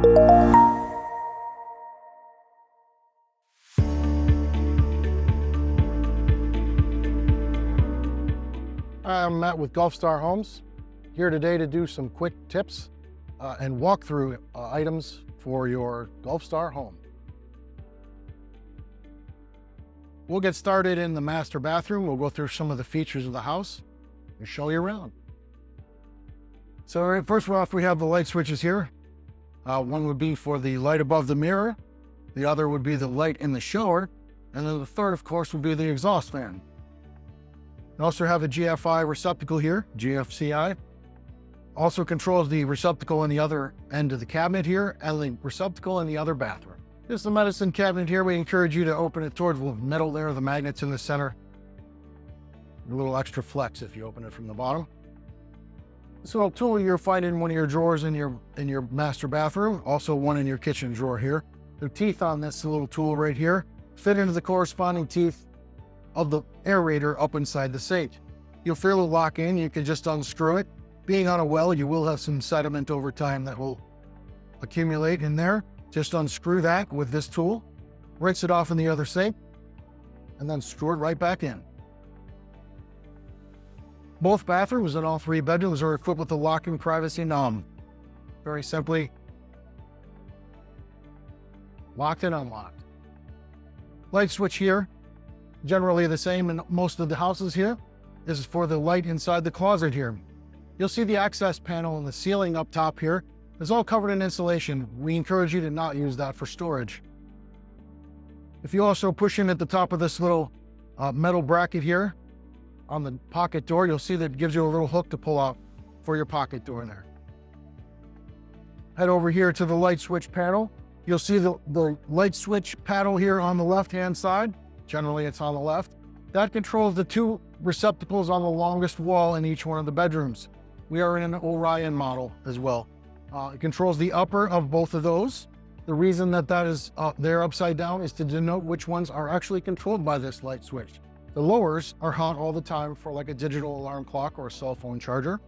I'm Matt with GulfStar Homes, here today to do some quick tips and walkthrough items for your GulfStar home. We'll get started in the master bathroom. We'll go through some of the features of the house and show you around. So first off, we have the light switches here. One would be for the light above the mirror. The other would be the light in the shower. And then the third, of course, would be the exhaust fan. We also have a GFI receptacle here, GFCI. Also controls the receptacle in the other end of the cabinet here and the receptacle in the other bathroom. This is the medicine cabinet here. We encourage you to open it towards the metal there, the magnets in the center. A little extra flex if you open it from the bottom. This little tool you'll find in one of your drawers in your master bathroom, also one in your kitchen drawer here. The teeth on this little tool right here fit into the corresponding teeth of the aerator up inside the sink. You'll feel it lock in, you can just unscrew it. Being on a well, you will have some sediment over time that will accumulate in there. Just unscrew that with this tool, rinse it off in the other sink, and then screw it right back in. Both bathrooms and all three bedrooms are equipped with a lock-in privacy knob. Very simply, locked and unlocked. Light switch here, generally the same in most of the houses here. This is for the light inside the closet here. You'll see the access panel in the ceiling up top here. It's all covered in insulation. We encourage you to not use that for storage. If you also push in at the top of this little metal bracket here on the pocket door, you'll see that it gives you a little hook to pull out for your pocket door in there. Head over here to the light switch panel. You'll see the light switch panel here on the left-hand side. Generally, it's on the left. That controls the two receptacles on the longest wall in each one of the bedrooms. We are in an Orion model as well. It controls the upper of both of those. The reason that is there upside down is to denote which ones are actually controlled by this light switch. The lowers are hot all the time for like a digital alarm clock or a cell phone charger,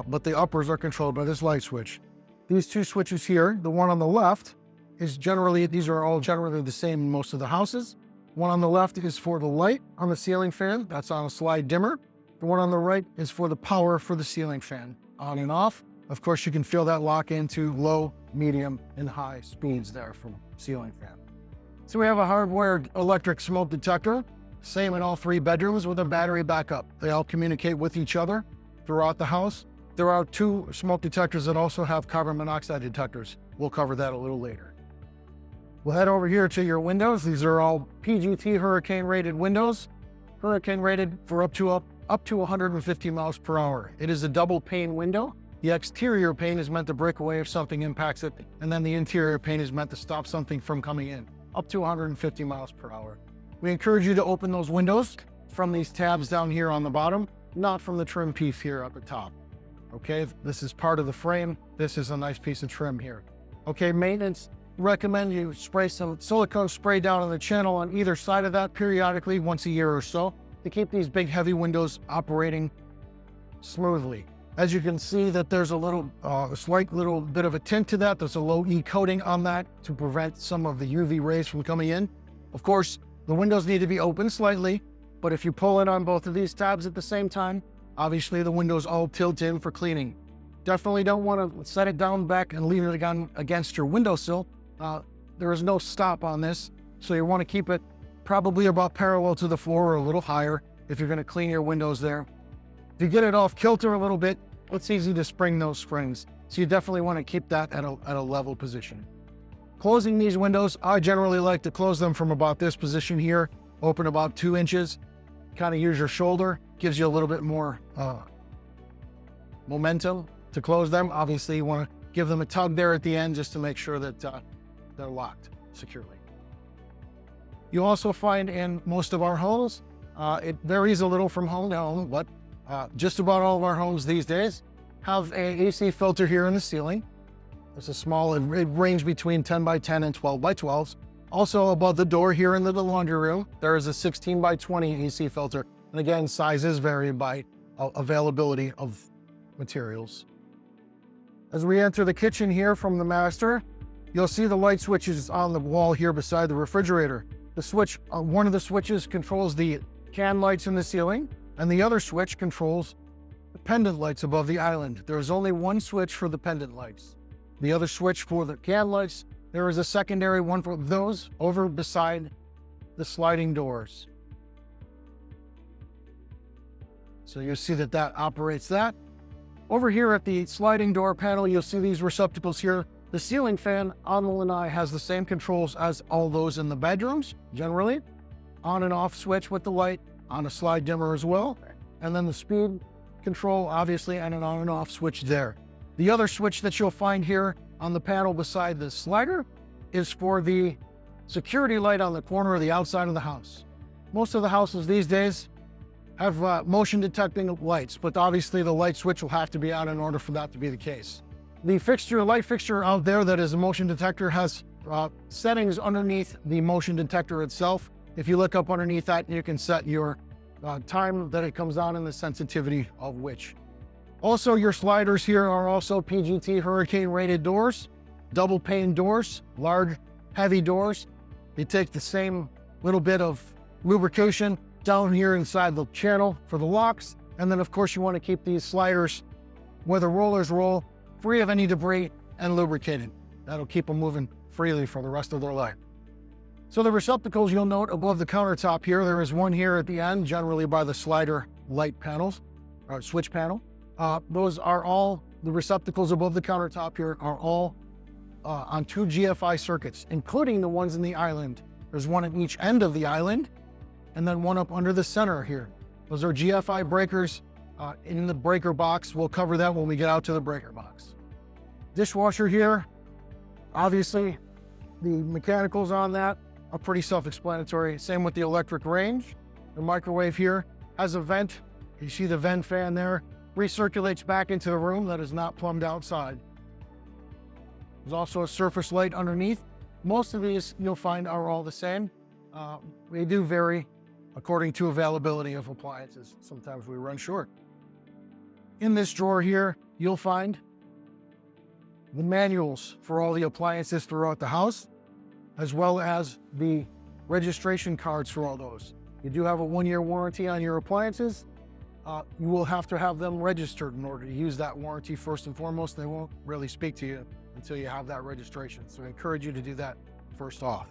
but the uppers are controlled by this light switch. These two switches here, the one on the left is these are all generally the same in most of the houses. One on the left is for the light on the ceiling fan. That's on a slide dimmer. The one on the right is for the power for the ceiling fan, on and off. Of course, you can feel that lock into low, medium, and high speeds there from ceiling fan. So we have a hardwired electric smoke detector, same in all three bedrooms with a battery backup. They all communicate with each other throughout the house. There are two smoke detectors that also have carbon monoxide detectors. We'll cover that a little later. We'll head over here to your windows. These are all PGT hurricane rated windows. Hurricane rated for up to 150 miles per hour. It is a double pane window. The exterior pane is meant to break away if something impacts it, and then the interior pane is meant to stop something from coming in, up to 150 miles per hour. We encourage you to open those windows from these tabs down here on the bottom, not from the trim piece here at the top. Okay, this is part of the frame. This is a nice piece of trim here. Okay, maintenance. Recommend you spray some silicone spray down on the channel on either side of that periodically once a year or so to keep these big heavy windows operating smoothly. As you can see that there's a slight little bit of a tint to that. There's a low E coating on that to prevent some of the UV rays from coming in. Of course, the windows need to be open slightly, but if you pull in on both of these tabs at the same time, obviously the windows all tilt in for cleaning. Definitely don't want to set it down back and leave it against your windowsill. There is no stop on this, so you want to keep it probably about parallel to the floor or a little higher if you're going to clean your windows there. If you get it off kilter a little bit, it's easy to spring those springs, so you definitely want to keep that at a level position. Closing these windows, I generally like to close them from about this position here, open about 2 inches, kind of use your shoulder, gives you a little bit more momentum to close them. Obviously, you want to give them a tug there at the end just to make sure that they're locked securely. You also find in most of our homes, it varies a little from home to home, but just about all of our homes these days have a AC filter here in the ceiling. It's a small, it ranges between 10 by 10 and 12 by 12s. Also above the door here in the laundry room, there is a 16 by 20 AC filter. And again, sizes vary by availability of materials. As we enter the kitchen here from the master, you'll see the light switches on the wall here beside the refrigerator. The switch, one of the switches controls the can lights in the ceiling, and the other switch controls the pendant lights above the island. There is only one switch for the pendant lights. The other switch for the can lights, there is a secondary one for those over beside the sliding doors. So you'll see that that operates that. Over here at the sliding door panel, you'll see these receptacles here. The ceiling fan on the lanai has the same controls as all those in the bedrooms, generally. On and off switch with the light, on a slide dimmer as well. And then the speed control, obviously, and an on and off switch there. The other switch that you'll find here on the panel beside the slider is for the security light on the corner of the outside of the house. Most of the houses these days have motion detecting lights, but obviously the light switch will have to be on in order for that to be the case. The light fixture out there that is a motion detector has settings underneath the motion detector itself. If you look up underneath that, you can set your time that it comes on and the sensitivity of which. Also, your sliders here are also PGT hurricane rated doors, double pane doors, large, heavy doors. They take the same little bit of lubrication down here inside the channel for the locks. And then of course you want to keep these sliders where the rollers roll free of any debris and lubricated. That'll keep them moving freely for the rest of their life. So the receptacles you'll note above the countertop here, there is one here at the end, generally by the slider light panels, or switch panel. Those are all, the receptacles above the countertop here are all on 2 GFI circuits, including the ones in the island. There's one at each end of the island, and then one up under the center here. Those are GFI breakers in the breaker box. We'll cover that when we get out to the breaker box. Dishwasher here, obviously the mechanicals on that are pretty self-explanatory. Same with the electric range. The microwave here has a vent. You see the vent fan there, recirculates back into the room that is not plumbed outside. There's also a surface light underneath. Most of these you'll find are all the same. They do vary according to availability of appliances. Sometimes we run short. In this drawer here, you'll find the manuals for all the appliances throughout the house, as well as the registration cards for all those. You do have a 1-year warranty on your appliances. You will have to have them registered in order to use that warranty first and foremost. They won't really speak to you until you have that registration. So I encourage you to do that first off.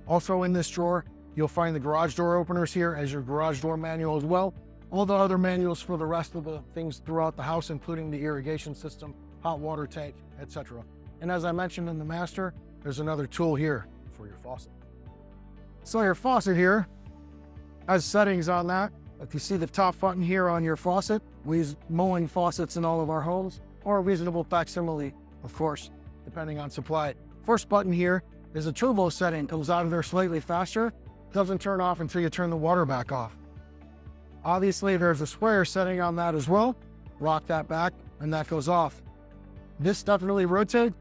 Also in this drawer, you'll find the garage door openers here as your garage door manual as well. All the other manuals for the rest of the things throughout the house, including the irrigation system, hot water tank, etc. And as I mentioned in the master, there's another tool here for your faucet. So your faucet here has settings on that. If you see the top button here on your faucet, we use mowing faucets in all of our homes, or a reasonable facsimile, of course, depending on supply. First button here is a turbo setting. Comes out of there slightly faster. Doesn't turn off until you turn the water back off. Obviously, there's a sprayer setting on that as well. Rock that back, and that goes off. This definitely rotates.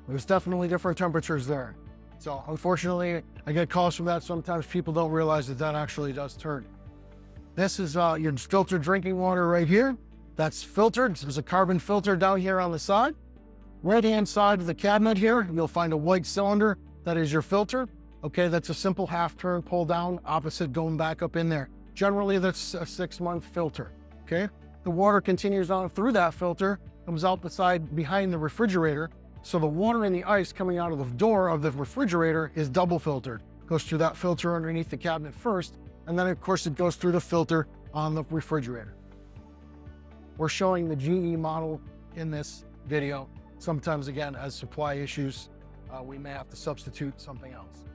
There's definitely different temperatures there. So unfortunately, I get calls from that. Sometimes people don't realize that that actually does turn. This is your filtered drinking water right here. That's filtered. There's a carbon filter down here on the side. Right-hand side of the cabinet here, you'll find a white cylinder. That is your filter. Okay, that's a simple half turn, pull down, opposite going back up in there. Generally, that's a 6-month filter, okay? The water continues on through that filter, comes out behind the refrigerator. So the water and the ice coming out of the door of the refrigerator is double filtered. Goes through that filter underneath the cabinet first, and then of course it goes through the filter on the refrigerator. We're showing the GE model in this video. Sometimes again, as supply issues, we may have to substitute something else.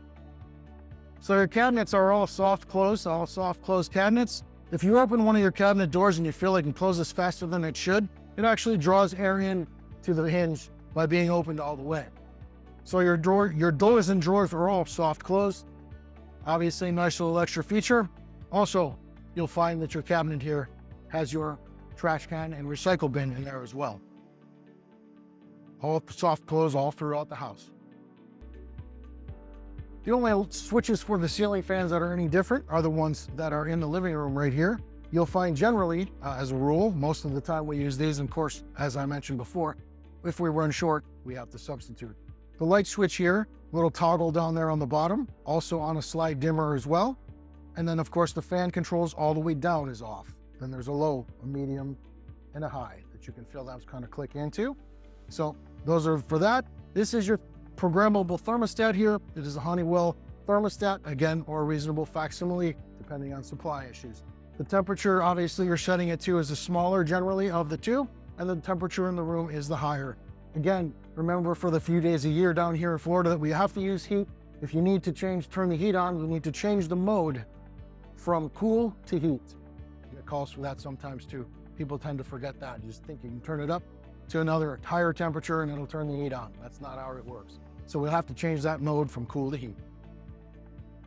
So your cabinets are all soft close cabinets. If you open one of your cabinet doors and you feel like it closes faster than it should, it actually draws air in to the hinge by being opened all the way. So your doors and drawers are all soft close. Obviously, nice little extra feature. Also, you'll find that your cabinet here has your trash can and recycle bin in there as well. All soft close all throughout the house. The only switches for the ceiling fans that are any different are the ones that are in the living room right here. You'll find generally, as a rule, most of the time we use these, and of course, as I mentioned before, if we run short, we have to substitute. The light switch here, little toggle down there on the bottom, also on a slide dimmer as well. And then of course the fan controls all the way down is off. Then there's a low, a medium, and a high that you can feel that kind of click into. So those are for that. This is your programmable thermostat here. It is a Honeywell thermostat, again, or a reasonable facsimile, depending on supply issues. The temperature, obviously, you're setting it to is the smaller generally of the two, and the temperature in the room is the higher. Again, remember for the few days a year down here in Florida that we have to use heat. If you need to turn the heat on, you need to change the mode from cool to heat. It calls for that sometimes too. People tend to forget that. You just think you can turn it up to another higher temperature and it'll turn the heat on. That's not how it works. So we'll have to change that mode from cool to heat.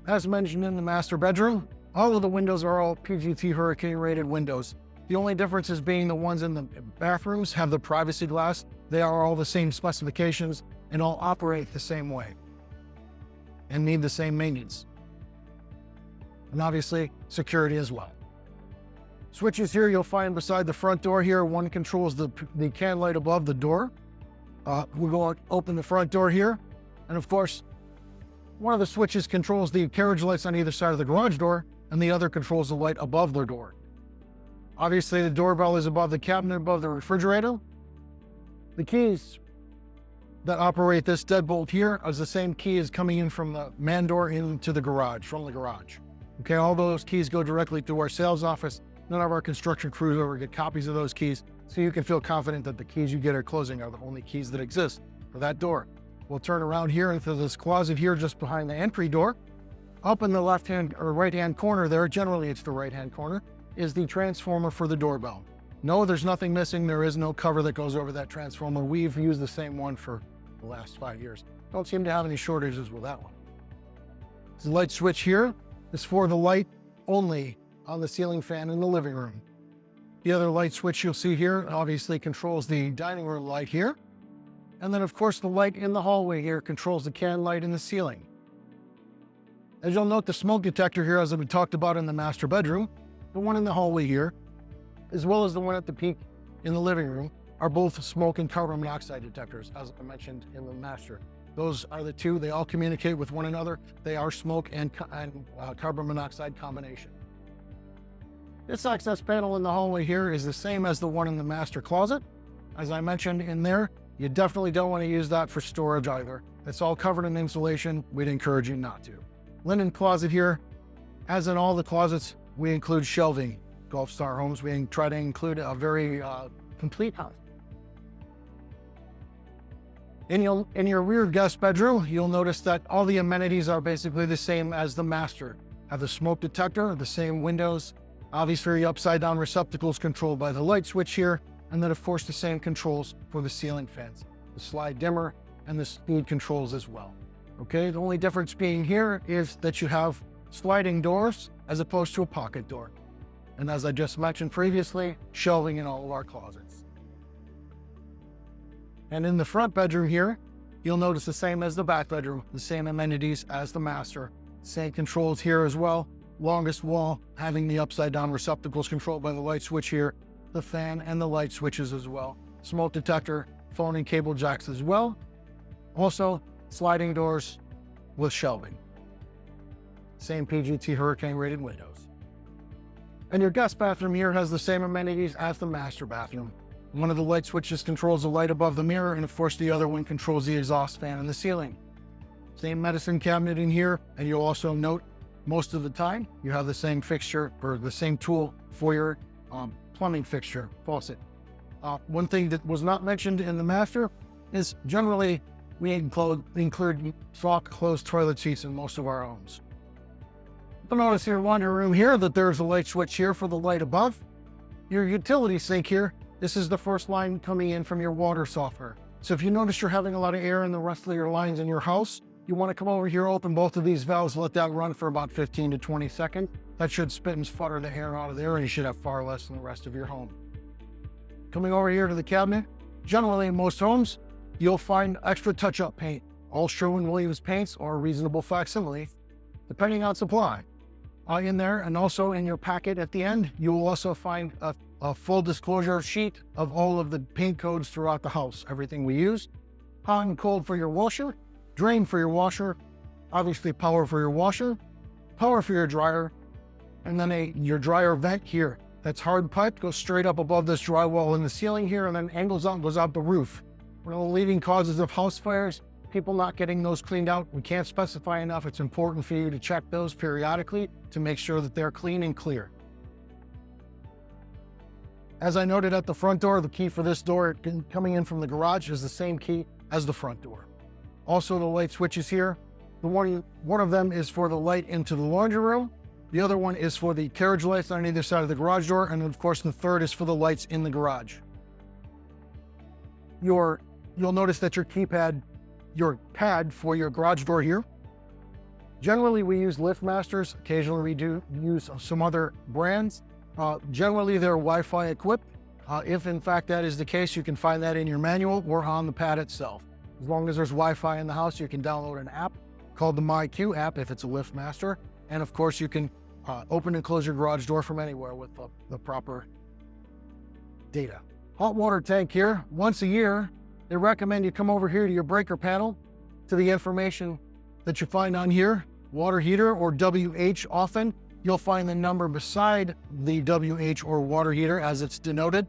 As mentioned in the master bedroom, all of the windows are all PGT hurricane rated windows. The only difference is being the ones in the bathrooms have the privacy glass. They are all the same specifications and all operate the same way and need the same maintenance. And obviously security as well. Switches here you'll find beside the front door here. One controls the can light above the door. We'll go open the front door here. And of course, one of the switches controls the carriage lights on either side of the garage door, and the other controls the light above their door. Obviously, the doorbell is above the cabinet, above the refrigerator. The keys that operate this deadbolt here is the same key as coming in from the man door into the garage, from the garage. Okay, all those keys go directly to our sales office. None of our construction crews ever get copies of those keys, so you can feel confident that the keys you get at closing are the only keys that exist for that door. We'll turn around here into this closet here just behind the entry door. Up in the left-hand or right-hand corner there, generally it's the right-hand corner, is the transformer for the doorbell. No, there's nothing missing. There is no cover that goes over that transformer. We've used the same one for the last 5 years. Don't seem to have any shortages with that one. This light switch here is for the light only on the ceiling fan in the living room. The other light switch you'll see here obviously controls the dining room light here. And then of course the light in the hallway here controls the can light in the ceiling. As you'll note, the smoke detector here, as we talked about in the master bedroom, the one in the hallway here, as well as the one at the peak in the living room, are both smoke and carbon monoxide detectors, as I mentioned in the master. Those are the two. They all communicate with one another. They are smoke and carbon monoxide combination. This access panel in the hallway here is the same as the one in the master closet. As I mentioned in there, you definitely don't want to use that for storage either. It's all covered in insulation. We'd encourage you not to. Linen closet here. As in all the closets, we include shelving. GulfStar Homes, we try to include a very complete house. In your rear guest bedroom, you'll notice that all the amenities are basically the same as the master. Have the smoke detector, the same windows, obviously upside down receptacles controlled by the light switch here, and then of course the same controls for the ceiling fans, the slide dimmer, and the speed controls as well. Okay, the only difference being here is that you have sliding doors as opposed to a pocket door. And as I just mentioned previously, shelving in all of our closets. And in the front bedroom here, you'll notice the same as the back bedroom, the same amenities as the master, same controls here as well. Longest wall having the upside down receptacles controlled by the light switch here, the fan and the light switches as well. Smoke detector, phone and cable jacks as well. Also, sliding doors with shelving. Same PGT hurricane rated windows. And your guest bathroom here has the same amenities as the master bathroom. One of the light switches controls the light above the mirror, and of course the other one controls the exhaust fan in the ceiling. Same medicine cabinet in here, and you'll also note most of the time you have the same fixture or the same tool for your plumbing fixture, faucet. One thing that was not mentioned in the master is generally we include soft closed toilet seats in most of our homes. You'll notice here in the laundry room here that there's a light switch here for the light above. Your utility sink here, this is the first line coming in from your water softener. So if you notice you're having a lot of air in the rest of your lines in your house, you want to come over here, open both of these valves, let that run for about 15 to 20 seconds. That should spit and sputter the air out of there, and you should have far less than the rest of your home. Coming over here to the cabinet, generally in most homes, you'll find extra touch-up paint, all Sherwin-Williams paints or a reasonable facsimile, depending on supply. In there, and also in your packet at the end, you will also find a a full disclosure sheet of all of the paint codes throughout the house, everything we use. Hot and cold for your washer, drain for your washer, obviously power for your washer, power for your dryer, and then your dryer vent here. That's hard pipe, goes straight up above this drywall in the ceiling here, and then angles out and goes out the roof. One of the leading causes of house fires, people not getting those cleaned out. We can't specify enough. It's important for you to check those periodically to make sure that they're clean and clear. As I noted at the front door, the key for this door coming in from the garage is the same key as the front door. Also, the light switches here. One of them is for the light into the laundry room. The other one is for the carriage lights on either side of the garage door. And of course, the third is for the lights in the garage. You'll notice that your pad for your garage door here. Generally, we use LiftMasters. Occasionally, we do use some other brands. Generally, they're Wi-Fi equipped. If in fact that is the case, you can find that in your manual or on the pad itself. As long as there's Wi-Fi in the house, you can download an app called the MyQ app if it's a LiftMaster. And of course, you can open and close your garage door from anywhere with the proper data. Hot water tank here. Once a year, they recommend you come over here to your breaker panel to the information that you find on here, water heater or WH often. You'll find the number beside the WH or water heater as it's denoted.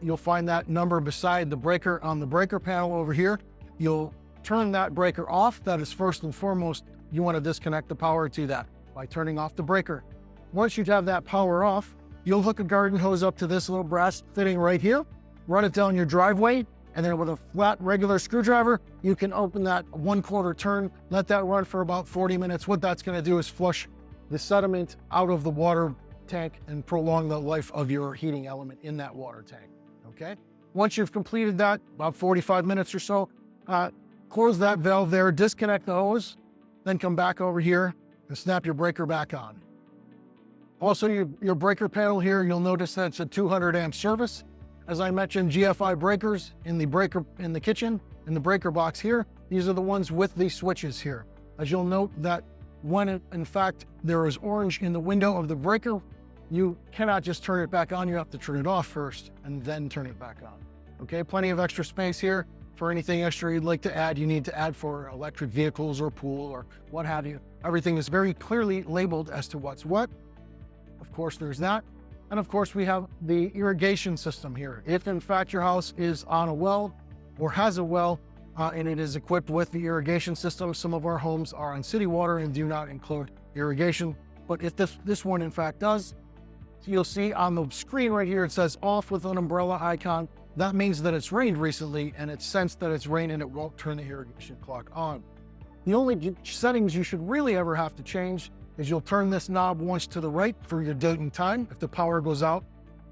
You'll find that number beside the breaker on the breaker panel over here. You'll turn that breaker off. That is first and foremost, you want to disconnect the power to that by turning off the breaker. Once you have that power off, you'll hook a garden hose up to this little brass fitting right here, run it down your driveway, and then with a flat regular screwdriver, you can open that 1/4 turn, let that run for about 40 minutes. What that's going to do is flush the sediment out of the water tank and prolong the life of your heating element in that water tank, okay? Once you've completed that, about 45 minutes or so, close that valve there, disconnect the hose, then come back over here and snap your breaker back on. Also, your breaker panel here, you'll notice that it's a 200 amp service. As I mentioned, GFI breakers in the kitchen, in the breaker box here, these are the ones with these switches here. As you'll note that when in fact there is orange in the window of the breaker, you cannot just turn it back on, you have to turn it off first and then turn it back on. Okay, plenty of extra space here for anything extra you'd like to add. You need to add for electric vehicles or pool or what have you. Everything is very clearly labeled as to what's what. Of course, there's that. And of course, we have the irrigation system here. If in fact your house is on a well or has a well and it is equipped with the irrigation system, some of our homes are on city water and do not include irrigation. But if this one in fact does, you'll see on the screen right here, it says off with an umbrella icon. That means that it's rained recently and it's sensed that it's rained and it won't turn the irrigation clock on. The only settings you should really ever have to change is you'll turn this knob once to the right for your date and time. If the power goes out,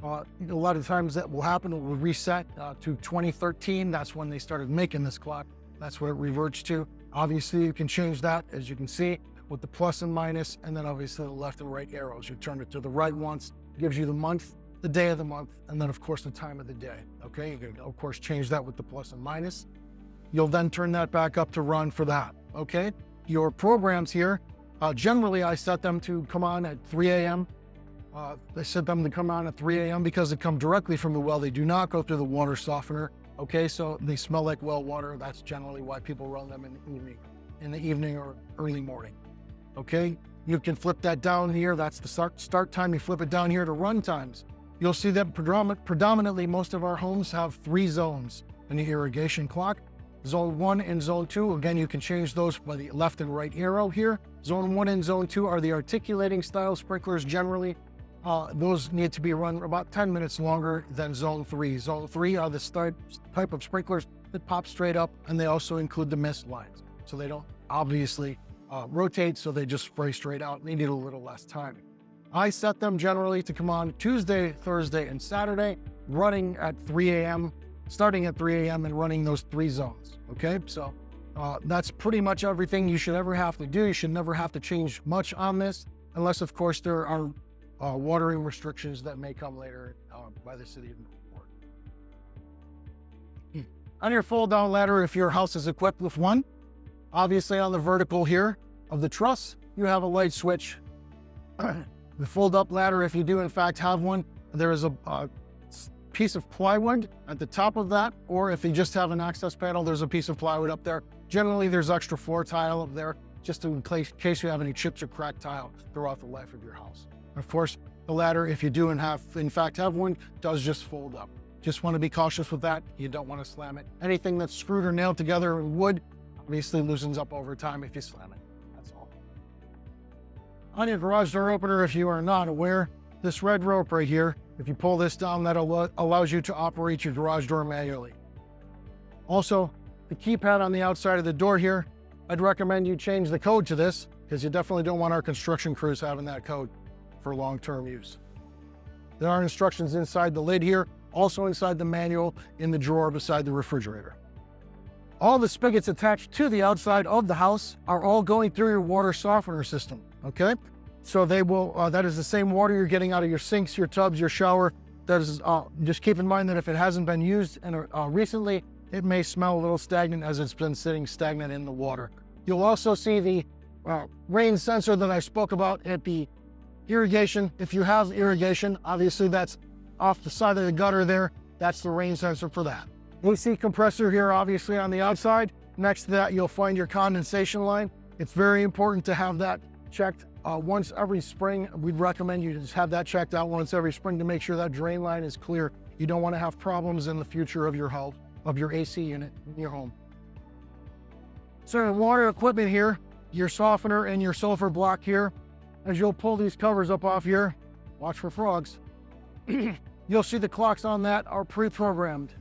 a lot of times that will happen. It will reset to 2013. That's when they started making this clock. That's what it reverts to. Obviously, you can change that, as you can see, with the plus and minus, and then obviously the left and right arrows. You turn it to the right once, gives you the month, the day of the month, and then of course the time of the day. Okay, you can of course change that with the plus and minus. You'll then turn that back up to run for that. Okay, your programs here, generally I set them to come on at 3 a.m. I set them to come on at 3 a.m. because they come directly from the well. They do not go through the water softener. Okay, so they smell like well water. That's generally why people run them in the evening or early morning. Okay, you can flip that down here. That's the start time. You flip it down here to run times. You'll see that predominantly most of our homes have 3 zones in the irrigation clock. Zone 1 and Zone 2, again, you can change those by the left and right arrow here. Zone 1 and Zone 2 are the articulating style sprinklers generally. Those need to be run about 10 minutes longer than Zone 3. Zone 3 are the type of sprinklers that pop straight up, and they also include the mist lines. So they don't obviously rotate, so they just spray straight out. They need a little less time. I set them generally to come on Tuesday, Thursday, and Saturday, running at 3 a.m., starting at 3 a.m. and running those 3 zones, okay? So that's pretty much everything you should ever have to do. You should never have to change much on this, unless, of course, there are watering restrictions that may come later by the city of Newport. On your fold-down ladder, if your house is equipped with one, obviously on the vertical here of the truss, you have a light switch. The fold-up ladder, if you do in fact have one, there is a piece of plywood at the top of that, or if you just have an access panel, there's a piece of plywood up there. Generally, there's extra floor tile up there, just in case you have any chips or cracked tile throughout the life of your house. Of course, the ladder, if you do in fact have one, does just fold up. Just want to be cautious with that. You don't want to slam it. Anything that's screwed or nailed together in wood obviously loosens up over time if you slam it. That's all. On your garage door opener, if you are not aware, this red rope right here, if you pull this down, that allows you to operate your garage door manually. Also, the keypad on the outside of the door here, I'd recommend you change the code to this, because you definitely don't want our construction crews having that code for long-term use. There are instructions inside the lid here, also inside the manual in the drawer beside the refrigerator. All the spigots attached to the outside of the house are all going through your water softener system, okay? So they will, that is the same water you're getting out of your sinks, your tubs, your shower. That is, just keep in mind that if it hasn't been used recently, it may smell a little stagnant as it's been sitting stagnant in the water. You'll also see the rain sensor that I spoke about at the irrigation. If you have irrigation, obviously that's off the side of the gutter there. That's the rain sensor for that. AC compressor here, obviously on the outside. Next to that, you'll find your condensation line. It's very important to have that checked once every spring. We'd recommend you just have that checked out once every spring to make sure that drain line is clear. You don't want to have problems in the future of your health, of your AC unit in your home. So water equipment here, your softener and your sulfur block here. As you'll pull these covers up off here, watch for frogs. You'll see the clocks on that are pre-programmed.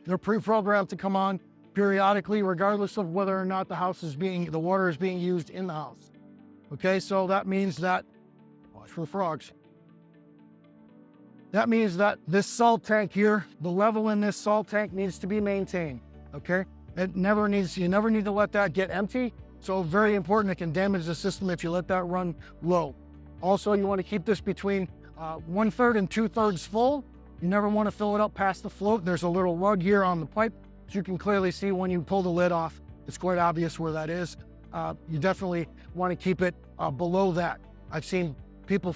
They're pre-programmed to come on periodically, regardless of whether or not the water is being used in the house. Okay, so that means that, watch for the frogs. That means that this salt tank here, the level in this salt tank needs to be maintained, okay? You never need to let that get empty. So very important, it can damage the system if you let that run low. Also, you want to keep this between 1/3 and 2/3 full. You never want to fill it up past the float. There's a little lug here on the pipe, so you can clearly see when you pull the lid off. It's quite obvious where that is. You definitely want to keep it below that. I've seen people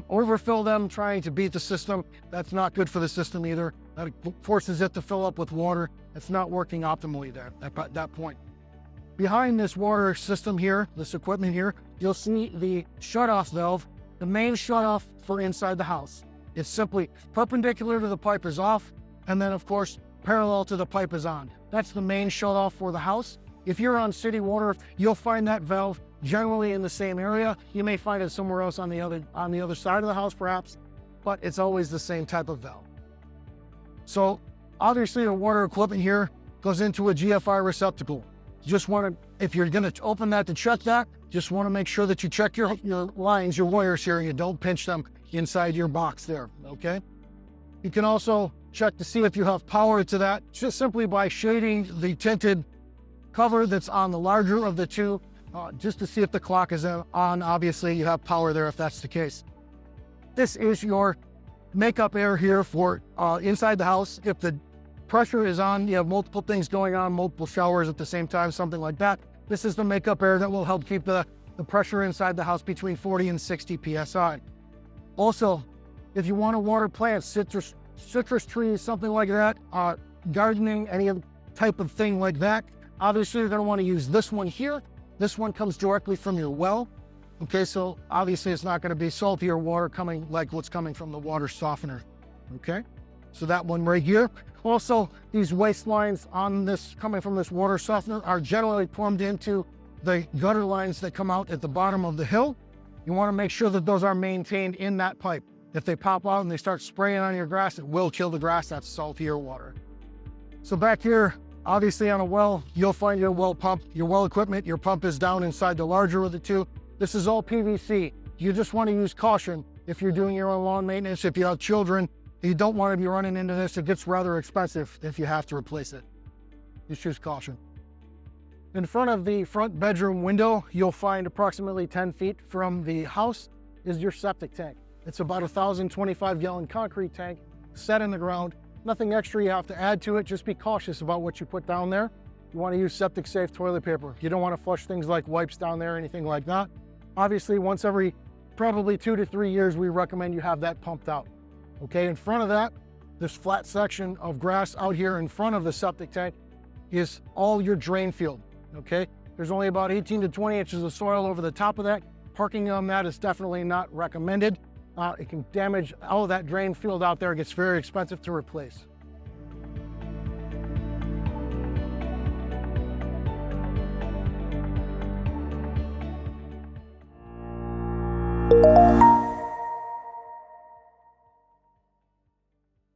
overfill them, trying to beat the system. That's not good for the system either. That forces it to fill up with water. It's not working optimally there at that point. Behind this water system here, this equipment here, you'll see the shutoff valve, the main shutoff for inside the house. It's simply perpendicular to the pipe is off, and then of course, parallel to the pipe is on. That's the main shutoff for the house. If you're on city water, you'll find that valve generally in the same area. You may find it somewhere else on the other side of the house perhaps, but it's always the same type of valve. So obviously the water equipment here goes into a GFI receptacle. You just want to, if you're going to open that to check that, just want to make sure that you check your lines, your wires here, and you don't pinch them inside your box there, okay? You can also check to see if you have power to that, just simply by shading the tinted cover that's on the larger of the two, just to see if the clock is on. Obviously, you have power there if that's the case. This is your makeup air here for inside the house. If the pressure is on, you have multiple things going on, multiple showers at the same time, something like that. This is the makeup air that will help keep the pressure inside the house between 40 and 60 PSI. Also, if you want to water plants, citrus trees, something like that, gardening, any type of thing like that, obviously you're going to want to use this one here. This one comes directly from your well. Okay, so obviously it's not going to be saltier water coming like what's coming from the water softener. Okay, so that one right here. Also, these waste lines on this, coming from this water softener, are generally plumbed into the gutter lines that come out at the bottom of the hill. You want to make sure that those are maintained in that pipe. If they pop out and they start spraying on your grass, it will kill the grass. That's saltier water. So back here, obviously on a well, you'll find your well pump, your well equipment. Your pump is down inside the larger of the two. This is all PVC. You just want to use caution if you're doing your own lawn maintenance. If you have children, you don't want to be running into this. It gets rather expensive if you have to replace it. Just use caution. In front of the front bedroom window, you'll find approximately 10 feet from the house is your septic tank. It's about a 1,025-gallon concrete tank set in the ground. Nothing extra you have to add to it. Just be cautious about what you put down there. You want to use septic safe toilet paper. You don't want to flush things like wipes down there or anything like that. Obviously, once every probably 2 to 3 years, we recommend you have that pumped out. Okay, in front of that, this flat section of grass out here in front of the septic tank is all your drain field, okay? There's only about 18 to 20 inches of soil over the top of that. Parking on that is definitely not recommended. It can damage all of that drain field out there. It gets very expensive to replace.